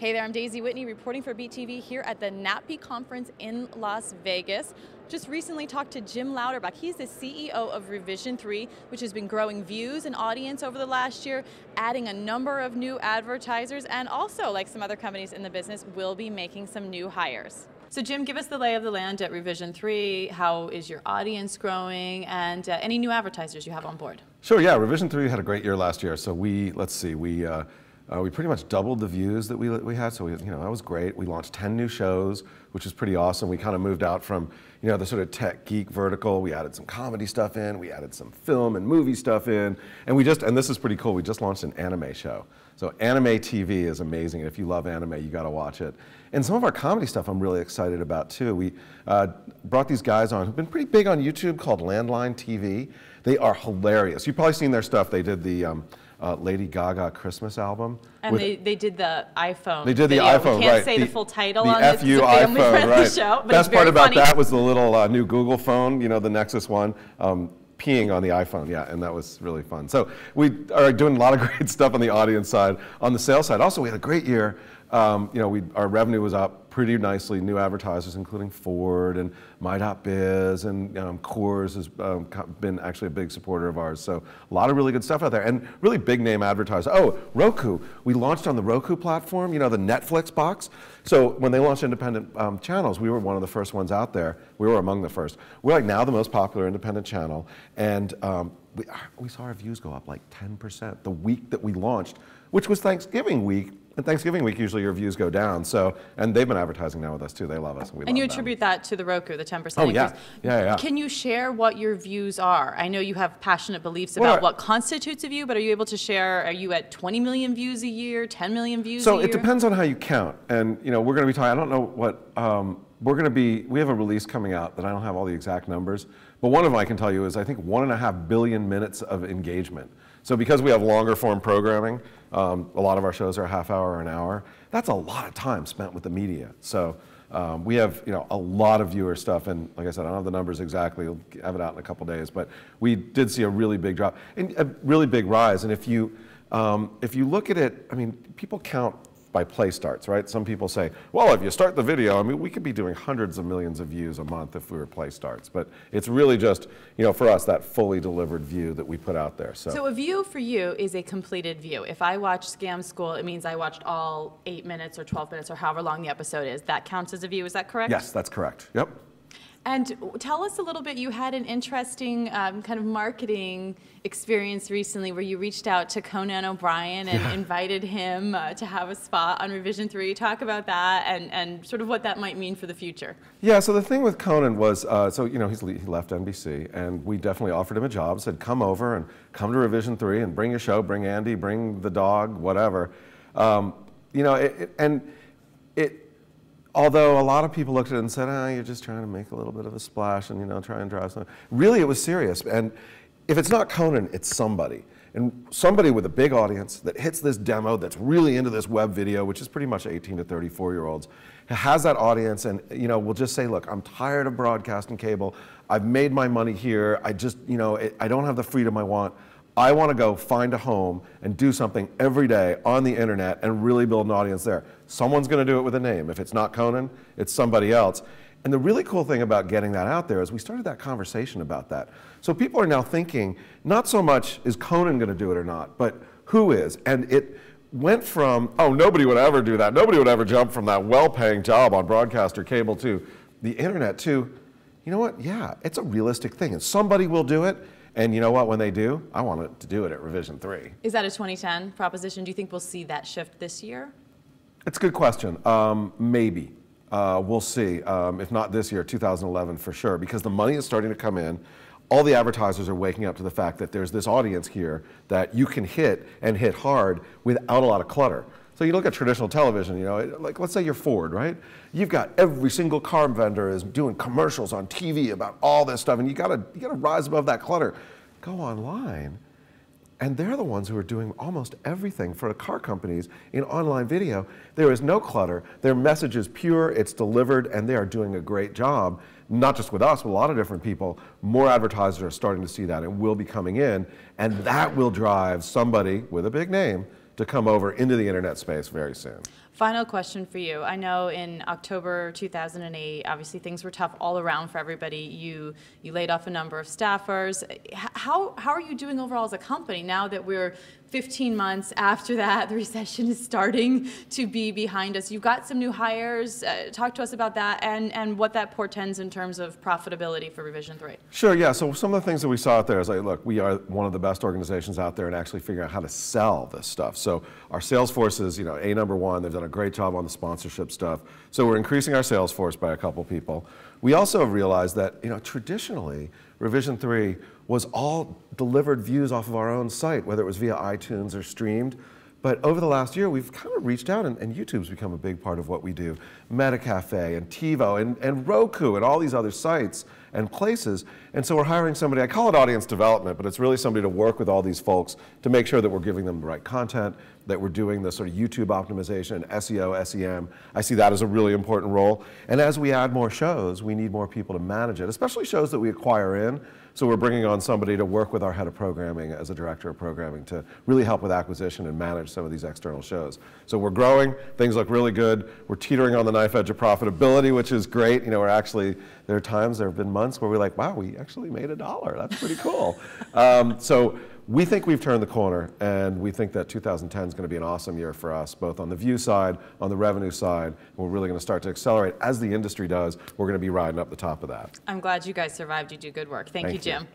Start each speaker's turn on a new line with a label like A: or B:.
A: Hey there, I'm Daisy Whitney reporting for BTV here at the NATPE conference in Las Vegas. Just recently talked to Jim Louderback. He's the CEO of Revision3, which has been growing views and audience over the last year, adding a number of new advertisers, and also, like some other companies in the business, will be making some new hires. So Jim, give us the lay of the land at Revision3. How is your audience growing, and any new advertisers you have on board?
B: Sure, yeah, Revision3 had a great year last year. So we pretty much doubled the views that we had, so that was great. We launched 10 new shows, which is pretty awesome. We kind of moved out from the sort of tech geek vertical. We added some comedy stuff in, we added some film and movie stuff in, and this is pretty cool, we just launched an anime show. So anime TV is amazing. If you love anime, you got to watch it. And some of our comedy stuff I'm really excited about too. We brought these guys on who've been pretty big on YouTube called Landline TV. They are hilarious. You've probably seen their stuff. They did the Lady Gaga Christmas album.
A: And they did the iPhone.
B: They did
A: video.
B: the iPhone, right.
A: We can't say the full title on this.
B: The iPhone, right.
A: Show, but
B: Best part about
A: funny.
B: that was the little new Google phone, the Nexus one, peeing on the iPhone, yeah, and that was really fun. So we are doing a lot of great stuff on the audience side. On the sales side, also we had a great year. Our revenue was up pretty nicely. New advertisers, including Ford and My.Biz, and Coors has been actually a big supporter of ours. So a lot of really good stuff out there, and really big name advertisers. Oh, Roku. We launched on the Roku platform, the Netflix box. So when they launched independent channels, we were one of the first ones out there. We were among the first. We're like now the most popular independent channel, and we saw our views go up like 10% the week that we launched, which was Thanksgiving week. And Thanksgiving week, usually your views go down. So, and they've been advertising now with us too. They love us.
A: And you attribute that to the Roku, the 10% increase.
B: Oh yeah, yeah.
A: Can you share what your views are? I know you have passionate beliefs about what constitutes a view, but are you able to share, are you at 20 million views a year, 10 million views a year?
B: So it depends on how you count. And we're going to be talking, I don't know what, we have a release coming out that I don't have all the exact numbers, but one of them I can tell you is I think 1.5 billion minutes of engagement. So because we have longer form programming, a lot of our shows are a half hour or an hour. That's a lot of time spent with the media. So we have a lot of viewer stuff, and like I said, I don't have the numbers exactly. We'll have it out in a couple days, but we did see a really big drop and a really big rise. And if you look at it, people count by play starts, right? Some people say, well, if you start the video, we could be doing hundreds of millions of views a month if we were play starts. But it's really just, for us, that fully delivered view that we put out there.
A: So a view for you is a completed view. If I watch Scam School, it means I watched all 8 minutes or 12 minutes or however long the episode is. That counts as a view, is that correct?
B: Yes, that's correct. Yep.
A: And tell us a little bit, you had an interesting kind of marketing experience recently where you reached out to Conan O'Brien and invited him to have a spot on Revision3. Talk about that and sort of what that might mean for the future.
B: Yeah, so the thing with Conan was, he left NBC, and we definitely offered him a job, said come over and come to Revision3 and bring your show, bring Andy, bring the dog, whatever. Although a lot of people looked at it and said, you're just trying to make a little bit of a splash and try and drive something. Really, it was serious. And if it's not Conan, it's somebody. And somebody with a big audience that hits this demo that's really into this web video, which is pretty much 18 to 34-year-olds, has that audience and will just say, look, I'm tired of broadcast and cable. I've made my money here. I just, I don't have the freedom I want. I want to go find a home and do something every day on the internet and really build an audience there. Someone's going to do it with a name. If it's not Conan, it's somebody else. And the really cool thing about getting that out there is we started that conversation about that. So people are now thinking, not so much is Conan going to do it or not, but who is? And it went from, nobody would ever do that. Nobody would ever jump from that well-paying job on broadcast or cable to the internet to, you know what, yeah, it's a realistic thing. And somebody will do it. And you know what, when they do, I want it to do it at Revision3.
A: Is that a 2010 proposition? Do you think we'll see that shift this year?
B: It's a good question. Maybe. We'll see. If not this year, 2011 for sure, because the money is starting to come in. All the advertisers are waking up to the fact that there's this audience here that you can hit and hit hard without a lot of clutter. So you look at traditional television, like let's say you're Ford, right? You've got every single car vendor is doing commercials on TV about all this stuff, and you gotta rise above that clutter. Go online, and they're the ones who are doing almost everything for the car companies in online video. There is no clutter. Their message is pure, it's delivered, and they are doing a great job. Not just with us, but a lot of different people. More advertisers are starting to see that and will be coming in, and that will drive somebody with a big name to come over into the internet space very soon.
A: Final question for you. I know in October 2008, obviously things were tough all around for everybody. You laid off a number of staffers. How are you doing overall as a company now that we're 15 months after that, the recession is starting to be behind us? You've got some new hires. Talk to us about that and what that portends in terms of profitability for Revision3.
B: Sure, yeah. So some of the things that we saw out there is like, look, we are one of the best organizations out there in actually figuring out how to sell this stuff. So our sales force is, number one. They've done a great job on the sponsorship stuff. So we're increasing our sales force by a couple people. We also realized that, traditionally, Revision3 was all delivered views off of our own site, whether it was via iTunes or streamed. But over the last year, we've kind of reached out, and YouTube's become a big part of what we do. MetaCafe and TiVo and Roku and all these other sites and places. And so we're hiring somebody, I call it audience development, but it's really somebody to work with all these folks to make sure that we're giving them the right content, that we're doing the sort of YouTube optimization, SEO, SEM. I see that as a really important role. And as we add more shows, we need more people to manage it, especially shows that we acquire in. So we're bringing on somebody to work with our head of programming as a director of programming to really help with acquisition and manage some of these external shows. So we're growing, things look really good. We're teetering on the knife edge of profitability, which is great. There have been months where we're like, wow, we actually made $1. That's pretty cool. So we think we've turned the corner, and we think that 2010 is going to be an awesome year for us, both on the view side, on the revenue side. And we're really going to start to accelerate as the industry does. We're going to be riding up the top of that.
A: I'm glad you guys survived. You do good work. Thank you, Jim.